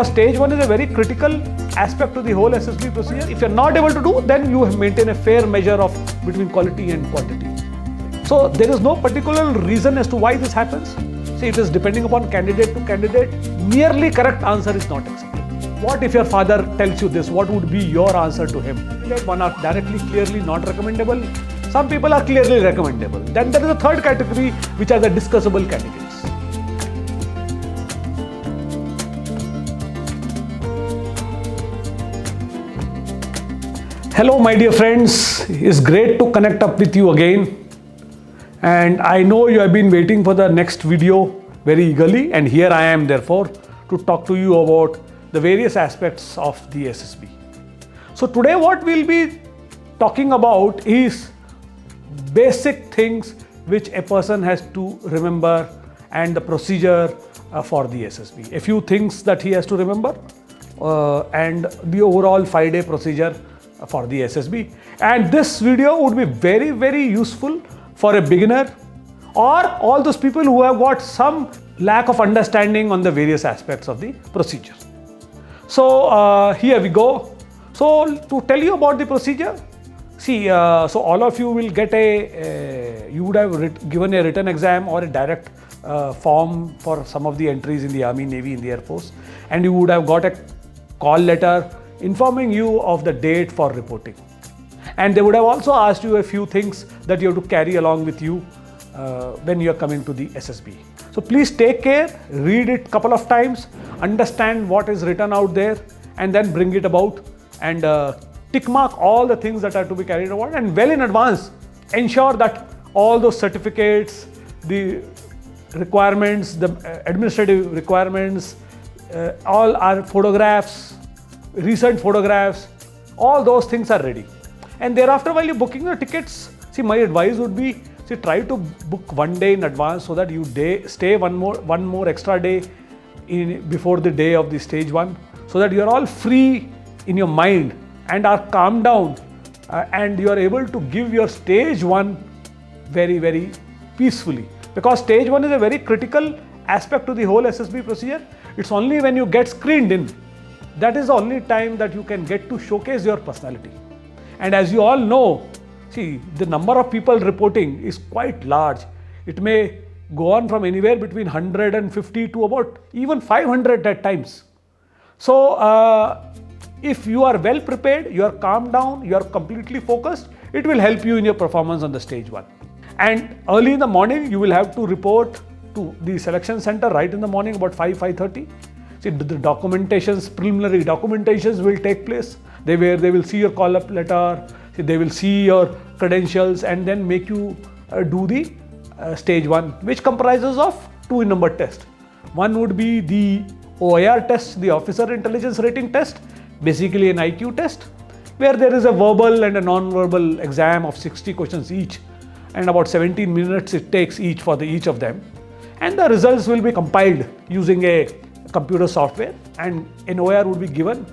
Stage 1 is a very critical aspect to the whole SSB procedure. If you're not able to do, then you maintain a fair measure of between quality and quantity. So there is no particular reason as to why this happens. See, it is depending upon candidate to candidate. Merely correct answer is not acceptable. What if your father tells you this? What would be your answer to him? One are directly, clearly not recommendable. Some people are clearly recommendable. Then there is a third category, which are the discussable candidates. Hello my dear friends, it's great to connect up with you again, and I know you have been waiting for the next video very eagerly, and here I am therefore to talk to you about the various aspects of the SSB. So today what we'll be talking about is basic things which a person has to remember and the procedure for the SSB. A few things that he has to remember and the overall 5-day procedure for the SSB, and this video would be very useful for a beginner or all those people who have got some lack of understanding on the various aspects of the procedure. So here we go. So to tell you about the procedure, see, so all of you will get you would have given a written exam or a direct form for some of the entries in the Army, Navy, in the Air Force, and you would have got a call letter informing you of the date for reporting, and they would have also asked you a few things that you have to carry along with you when you are coming to the SSB. So please take care, read it couple of times, understand what is written out there, and then bring it about and tick mark all the things that are to be carried out, and well in advance ensure that all those certificates, the requirements, the administrative requirements, all our photographs, recent photographs, all those things are ready. And thereafter, while you're booking your tickets, see, my advice would be, see, try to book 1 day in advance so that you stay one more extra day before the day of the stage 1, so that you are all free in your mind and are calmed down and you are able to give your stage 1 very peacefully, because stage 1 is a very critical aspect to the whole SSB procedure. It's only when you get screened in that is the only time that you can get to showcase your personality. And as you all know, see, the number of people reporting is quite large. It may go on from anywhere between 150 to about even 500 at times. So if you are well prepared, you are calmed down, you are completely focused, it will help you in your performance on the stage 1. And early in the morning, you will have to report to the selection center right in the morning about 5:30. See, the documentations, preliminary documentations will take place. They will see your call-up letter, they will see your credentials, and then make you do the stage 1, which comprises of 2 in-number tests. One would be the OIR test, the Officer Intelligence Rating Test, basically an IQ test, where there is a verbal and a non-verbal exam of 60 questions each, and about 17 minutes it takes each for each of them. And the results will be compiled using a computer software, and an OIR would be given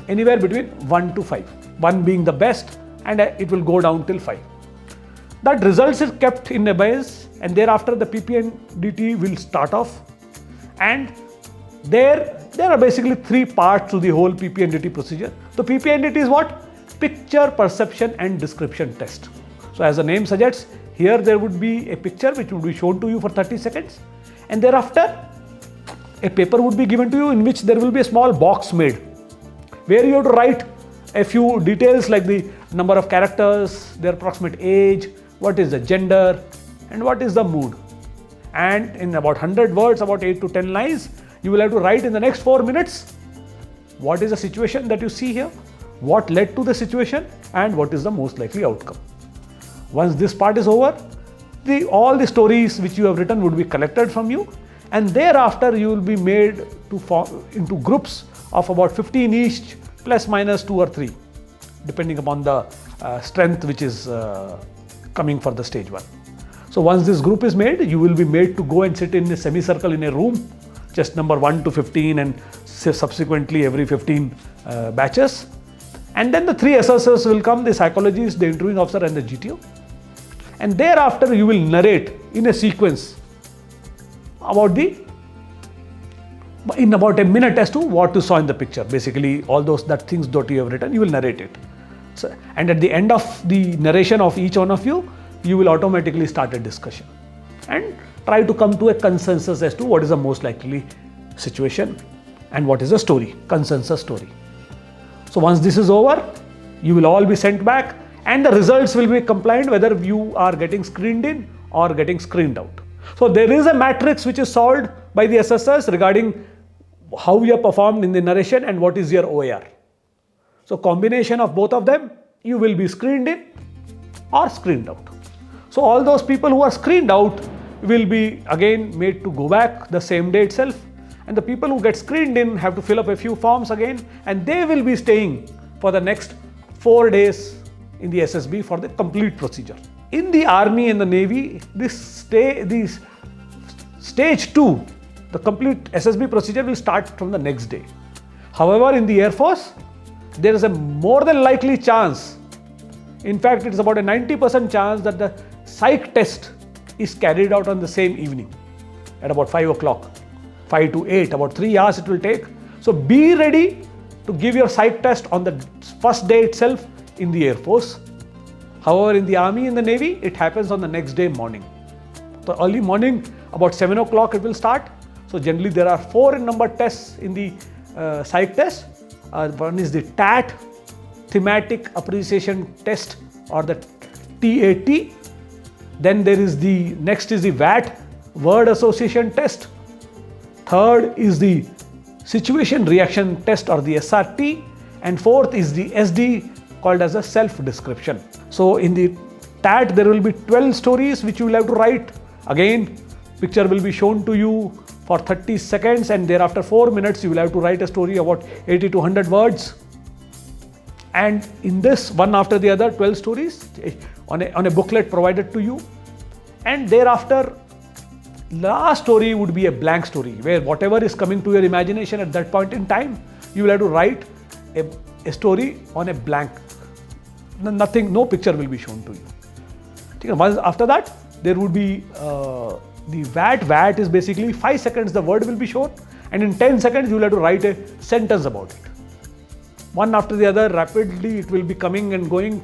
anywhere between 1 to 5, 1 being the best, and it will go down till 5. That results is kept in abeyance, and thereafter the PP&DT will start off, and there are basically 3 parts to the whole PP&DT procedure. The PP&DT is what? Picture, perception and description test. So as the name suggests, here there would be a picture which would be shown to you for 30 seconds, and thereafter a paper would be given to you in which there will be a small box made, where you have to write a few details like the number of characters, their approximate age, what is the gender, and what is the mood. And in about 100 words, about 8 to 10 lines, you will have to write in the next 4 minutes what is the situation that you see here, what led to the situation, and what is the most likely outcome. Once this part is over, all the stories which you have written would be collected from you, and thereafter you will be made to form into groups of about 15 each, plus minus 2 or 3, depending upon the strength which is coming for the stage 1. So once this group is made, you will be made to go and sit in a semicircle in a room, just number 1 to 15, and subsequently every 15 batches. And then the 3 assessors will come, the psychologist, the interviewing officer and the GTO. And thereafter you will narrate in a sequence about the in about a minute as to what you saw in the picture. Basically, all that things that you have written, you will narrate it. So, and at the end of the narration of each one of you, you will automatically start a discussion and try to come to a consensus as to what is the most likely situation and what is the story, consensus story. So once this is over, you will all be sent back and the results will be compliant whether you are getting screened in or getting screened out. So there is a matrix which is solved by the assessors regarding how you have performed in the narration and what is your OAR. So combination of both of them, you will be screened in or screened out. So all those people who are screened out will be again made to go back the same day itself, and the people who get screened in have to fill up a few forms again, and they will be staying for the next 4 days in the SSB for the complete procedure. In the Army and the Navy, this stage 2, the complete SSB procedure will start from the next day. However, in the Air Force, there is a more than likely chance, in fact it is about a 90% chance that the psych test is carried out on the same evening at about 5 o'clock, 5 to 8, about 3 hours it will take. So be ready to give your psych test on the first day itself in the Air Force. However, in the Army and the Navy, it happens on the next day morning. So early morning, about 7 o'clock it will start. So generally there are 4 in number tests in the psych test. One is the TAT, Thematic Appreciation Test, or the TAT. Then there is next is the VAT, Word Association Test. Third is the Situation Reaction Test, or the SRT. And fourth is the SD, called as a self-description. So in the TAT, there will be 12 stories which you will have to write. Again, picture will be shown to you for 30 seconds, and thereafter 4 minutes you will have to write a story about 80 to 100 words. And in this, one after the other, 12 stories on a booklet provided to you. And thereafter, last story would be a blank story, where whatever is coming to your imagination at that point in time, you will have to write a story on a blank. Nothing, no picture will be shown to you. Once after that, there would be the VAT. VAT is basically 5 seconds the word will be shown, and in 10 seconds you will have to write a sentence about it. One after the other, rapidly it will be coming and going,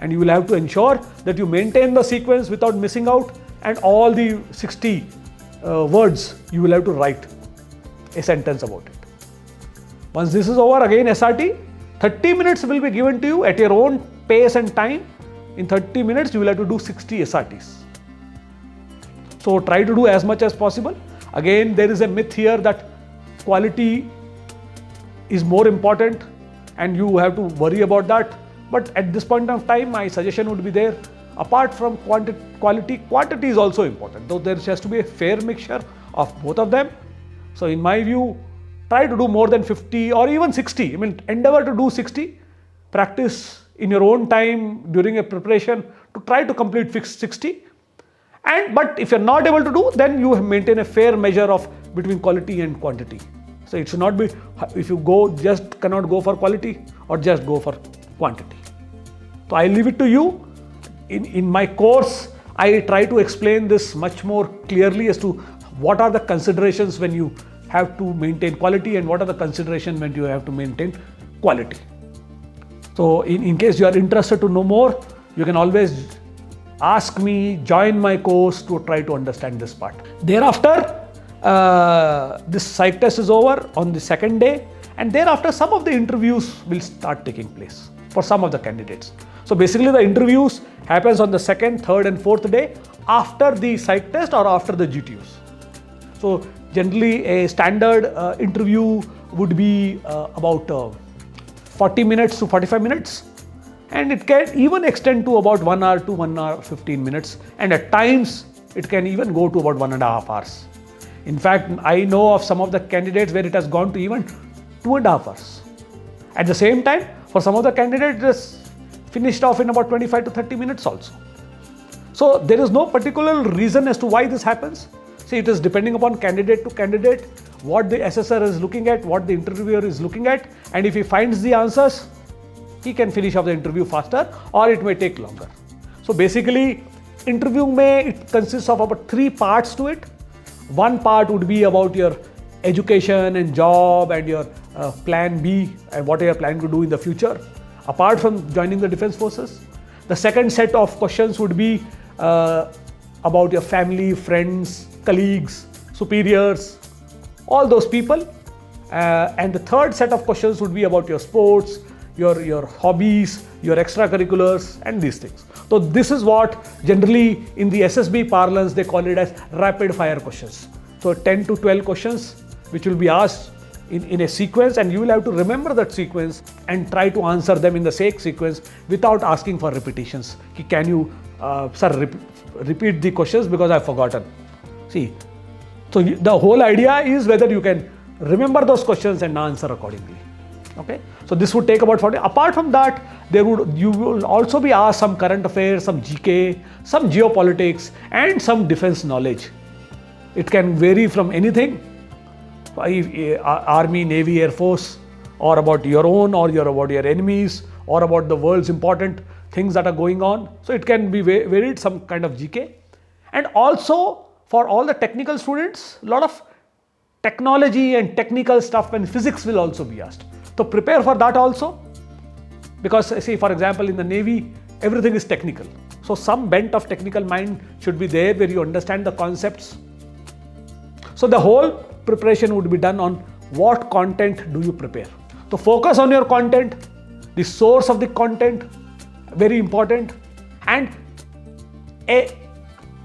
and you will have to ensure that you maintain the sequence without missing out, and all the 60 words you will have to write a sentence about it. Once this is over, again SRT, 30 minutes will be given to you at your own pace and time. In 30 minutes you will have to do 60 SRTs. So try to do as much as possible. Again, there is a myth here that quality is more important and you have to worry about that. But at this point of time, my suggestion would be there. Apart from quality, quantity is also important. Though there has to be a fair mixture of both of them. So in my view, try to do more than 50 or even 60. I mean, endeavor to do 60. Practice in your own time during a preparation to try to complete 60. But if you're not able to do, then you maintain a fair measure of between quality and quantity. So it should not be, if you just cannot go for quality or just go for quantity. So I leave it to you. In my course, I try to explain this much more clearly as to what are the considerations when you have to maintain quality and what are the considerations when you have to maintain quality. So in case you are interested to know more, you can always ask me, join my course to try to understand this part. Thereafter, this psych test is over on the second day, and thereafter some of the interviews will start taking place for some of the candidates. So basically the interviews happens on the second, third and fourth day after the psych test or after the GTUs. So generally a standard interview would be about 40 minutes to 45 minutes. And it can even extend to about 1 hour to 1 hour 15 minutes, and at times it can even go to about 1.5 hours. In fact, I know of some of the candidates where it has gone to even 2.5 hours. At the same time, for some of the candidates, it is finished off in about 25 to 30 minutes also. So there is no particular reason as to why this happens. See, it is depending upon candidate to candidate, what the assessor is looking at, what the interviewer is looking at, and if he finds the answers, he can finish off the interview faster or it may take longer. So basically, interview it consists of about 3 parts to it. One part would be about your education and job and your plan B and what you are planning to do in the future, apart from joining the defense forces. The second set of questions would be about your family, friends, colleagues, superiors, all those people. And the third set of questions would be about your sports, your hobbies, your extracurriculars and these things. So this is what generally in the SSB parlance they call it as rapid fire questions. So 10 to 12 questions which will be asked in a sequence, and you will have to remember that sequence and try to answer them in the same sequence without asking for repetitions. Can you sir repeat the questions because I've forgotten. See, so the whole idea is whether you can remember those questions and answer accordingly. Okay, so this would take about 40. Apart from that, you will also be asked some current affairs, some GK, some geopolitics and some defense knowledge. It can vary from anything, Army, Navy, Air Force, or about your own, or about your enemies, or about the world's important things that are going on. So it can be varied, some kind of GK. And also for all the technical students, a lot of technology and technical stuff and physics will also be asked. So prepare for that also, because say for example in the Navy, everything is technical. So some bent of technical mind should be there where you understand the concepts. So the whole preparation would be done on what content do you prepare. So focus on your content, the source of the content, very important, and a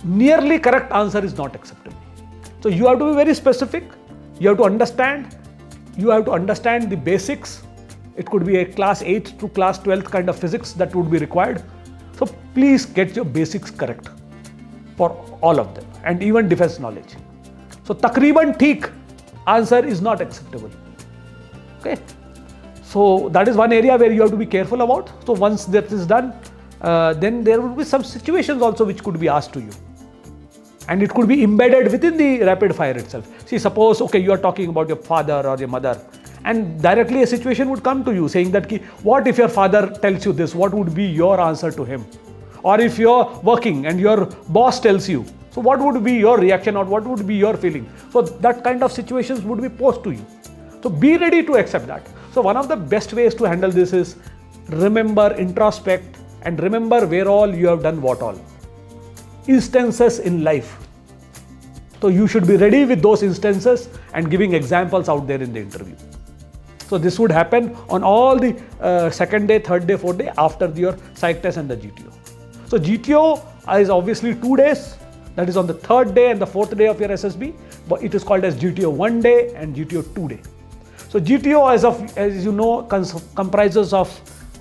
nearly correct answer is not acceptable. So you have to be very specific, you have to understand the basics. It could be a class 8th to class 12th kind of physics that would be required. So please get your basics correct for all of them, and even defense knowledge. So takriban theek answer is not acceptable. Okay, so that is one area where you have to be careful about. So once that is done, then there will be some situations also which could be asked to you, and it could be embedded within the rapid fire itself. See, suppose okay, you are talking about your father or your mother, and directly a situation would come to you saying that what if your father tells you this, what would be your answer to him? Or if you're working and your boss tells you, so what would be your reaction or what would be your feeling? So that kind of situations would be posed to you. So be ready to accept that. So one of the best ways to handle this is remember, introspect, and remember where all you have done what all. Instances in life. So you should be ready with those instances and giving examples out there in the interview. So this would happen on all the second day, third day, fourth day after your psych test and the GTO. So GTO is obviously 2 days. That is on the third day and the fourth day of your SSB, but it is called as GTO 1 day and GTO 2 day. So GTO, as you know, comprises of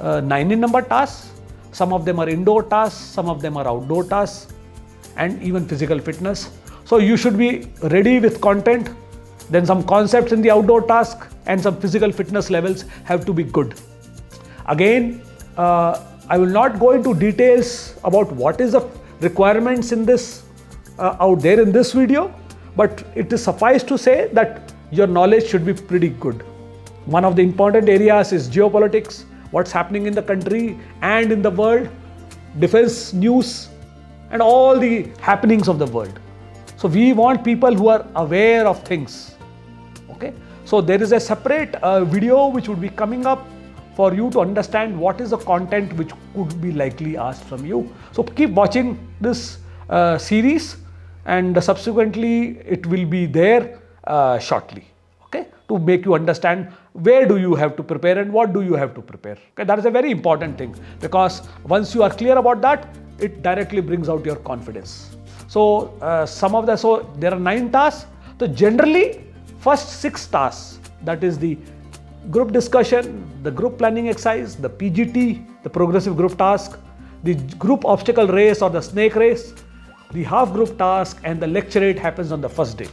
9 in number tasks. Some of them are indoor tasks, some of them are outdoor tasks, and even physical fitness. So you should be ready with content, then some concepts in the outdoor task, and some physical fitness levels have to be good. Again, I will not go into details about what is the requirements in this out there in this video, but it is suffice to say that your knowledge should be pretty good. One of the important areas is geopolitics, what's happening in the country and in the world, defense news, and all the happenings of the world. So we want people who are aware of things. Okay, so there is a separate video which would be coming up for you to understand what is the content which could be likely asked from you. So keep watching this series, and subsequently it will be there shortly, okay, to make you understand where do you have to prepare and what do you have to prepare. Okay, that is a very important thing, because once you are clear about that, it directly brings out your confidence. So so there are 9 tasks. So generally first 6 tasks, that is the group discussion, the group planning exercise, the PGT, the progressive group task, the group obstacle race or the snake race, the half group task, and the lecturate happens on the first day.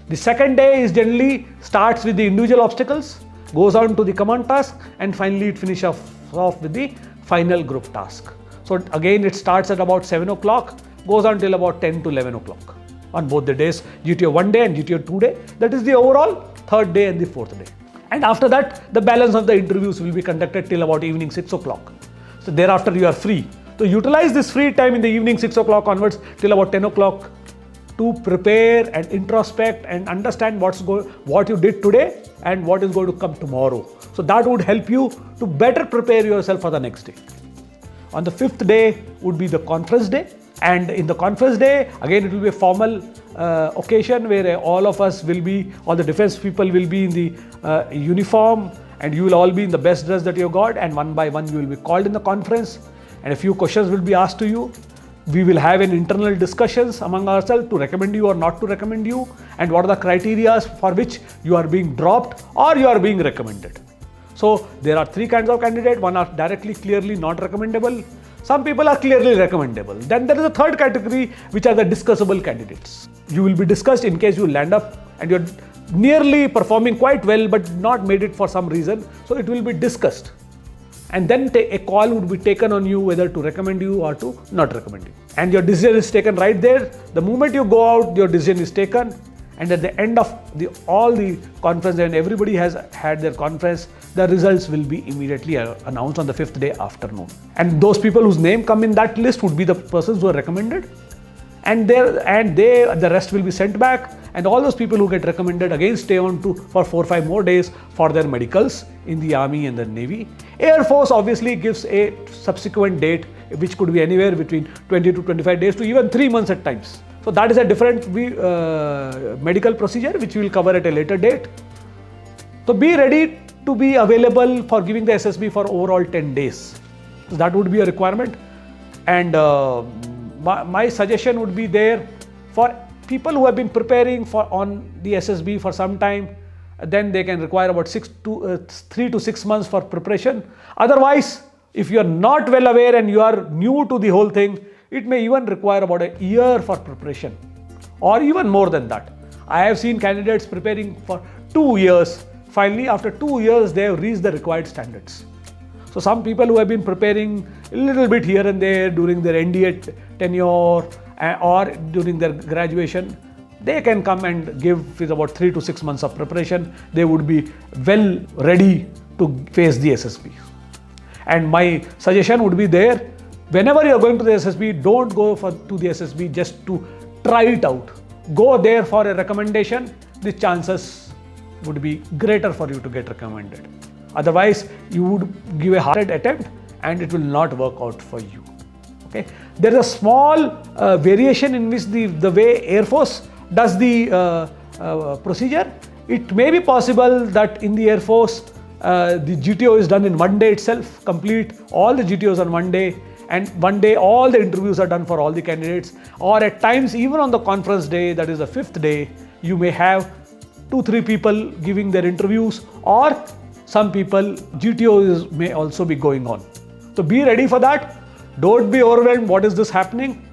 The second day is generally starts with the individual obstacles, goes on to the command task, and finally it finishes off with the final group task. So again it starts at about 7 o'clock, goes on till about 10 to 11 o'clock on both the days, GTO 1 day and GTO 2 day. That is the overall third day and the fourth day. And after that, the balance of the interviews will be conducted till about evening 6 o'clock. So thereafter you are free. So utilize this free time in the evening 6 o'clock onwards till about 10 o'clock to prepare and introspect and understand what you did today and what is going to come tomorrow. So that would help you to better prepare yourself for the next day. On the 5th day would be the conference day, and in the conference day again it will be a formal occasion where all the defense people will be in the uniform, and you will all be in the best dress that you got, and one by one you will be called in the conference and a few questions will be asked to you. We will have an internal discussions among ourselves to recommend you or not to recommend you, and what are the criteria for which you are being dropped or you are being recommended. So there are 3 kinds of candidates. One are directly, clearly not recommendable. Some people are clearly recommendable. Then there is a 3rd category, which are the discussable candidates. You will be discussed in case you land up and you're nearly performing quite well but not made it for some reason. So it will be discussed. And then a call would be taken on you whether to recommend you or to not recommend you. And your decision is taken right there. The moment you go out, your decision is taken. And at the end of all the conference, and everybody has had their conference, the results will be immediately announced on the 5th day afternoon. And those people whose name come in that list would be the persons who are recommended. And the rest will be sent back, and all those people who get recommended again stay on for 4 or 5 more days for their medicals in the Army and the Navy. Air Force obviously gives a subsequent date, which could be anywhere between 20 to 25 days to even 3 months at times. So that is a different medical procedure which we will cover at a later date. So be ready to be available for giving the SSB for overall 10 days. So that would be a requirement. And my suggestion would be there for people who have been preparing on the SSB for some time. Then they can require about 3 to 6 months for preparation. Otherwise, if you are not well aware and you are new to the whole thing, it may even require about a year for preparation, or even more than that. I have seen candidates preparing for 2 years. Finally, after 2 years, they have reached the required standards. So some people who have been preparing a little bit here and there during their NDA tenure or during their graduation, they can come and give with about 3 to 6 months of preparation. They would be well ready to face the SSB. And my suggestion would be there, whenever you are going to the SSB, don't go to the SSB just to try it out. Go there for a recommendation. The chances would be greater for you to get recommended. Otherwise, you would give a hard attempt and it will not work out for you. Okay. There is a small variation in which the way Air Force does the procedure. It may be possible that in the Air Force, the GTO is done in one day itself, complete all the GTOs on one day, and one day all the interviews are done for all the candidates. Or at times, even on the conference day, that is the 5th day, you may have 2-3 people giving their interviews, or some people GTOs may also be going on. So be ready for that. Don't be overwhelmed. What is this happening?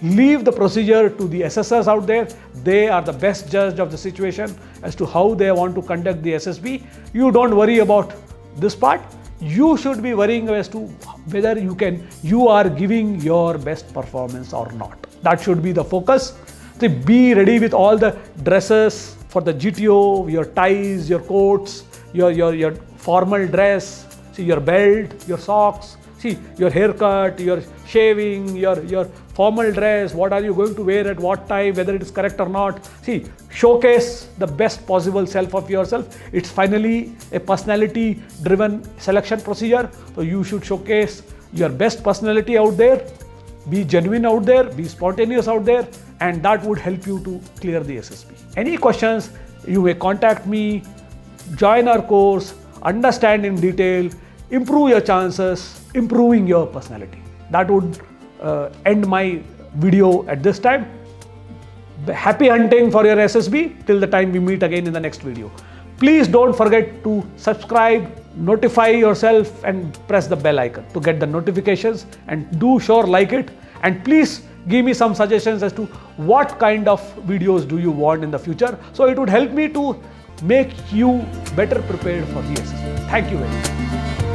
Leave the procedure to the SSRs out there. They are the best judge of the situation as to how they want to conduct the SSB. You don't worry about this part. You should be worrying as to whether you are giving your best performance or not. That should be the focus. So be ready with all the dresses for the GTO, your ties, your coats, your formal dress, see your belt, your socks, see your haircut, your shaving, your formal dress, what are you going to wear at what time, whether it is correct or not. See, showcase the best possible self of yourself. It's finally a personality driven selection procedure. So you should showcase your best personality out there, be genuine out there, be spontaneous out there, and that would help you to clear the SSB. Any questions, you may contact me, join our course, understand in detail, improve your chances, improving your personality. That would end my video at this time. Happy hunting for your SSB till the time we meet again in the next video. Please don't forget to subscribe, notify yourself and press the bell icon to get the notifications, and do sure like it, and please give me some suggestions as to what kind of videos do you want in the future. So it would help me to make you better prepared for the SSB. Thank you very much.